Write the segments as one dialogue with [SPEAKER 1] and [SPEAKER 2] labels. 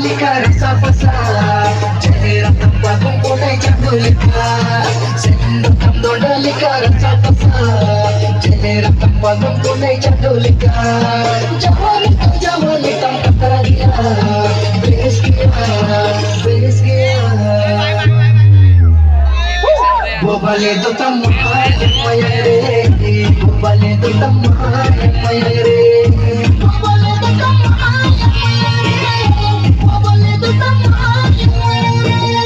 [SPEAKER 1] Lika rasa pasar Cahira tanpa kumpunai candulika Sendok tamdoda lika rasa pasar Cahira tanpa kumpunai candulika Jawali tam kataria Beres kia Bobale do tamma yang mayare Bobale do tamma yang mayare Bobale do tamma yang mayare Bobale do tamma yang mayare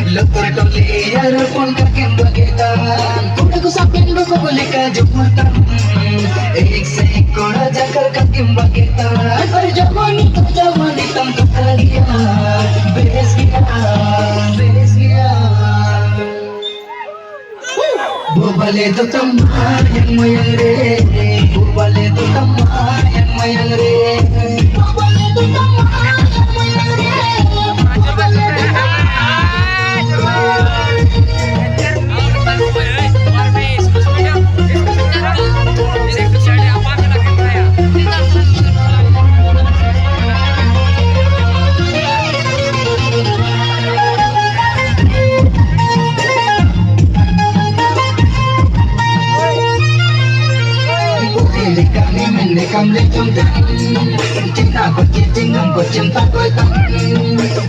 [SPEAKER 1] Lutur toli yarapun kakin bagetan Kuda ku sapin buku bulika jumatan Ek se koda jakar kakin bagetan Par jamani tam kataria Beres kia Bobale do tamma yang mayang re Bobale do tamma yang mayang re Bobale do tamma yang mayang re Kam le chung tang cinta ko cinta ko cinta ko tang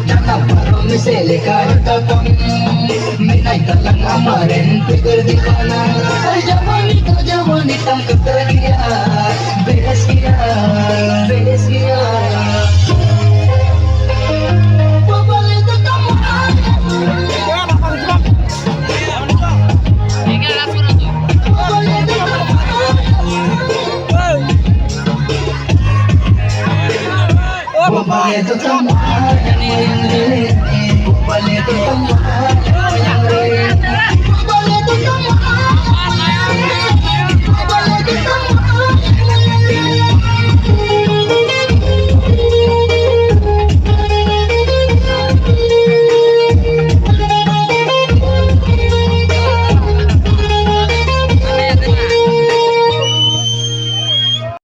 [SPEAKER 1] jana paro me se le kar ta tang minai talang amaren pikir dikana jawani tam kataria beres kia Bobale do tamma Bobale do tamma yang mayang re Bobale do tamma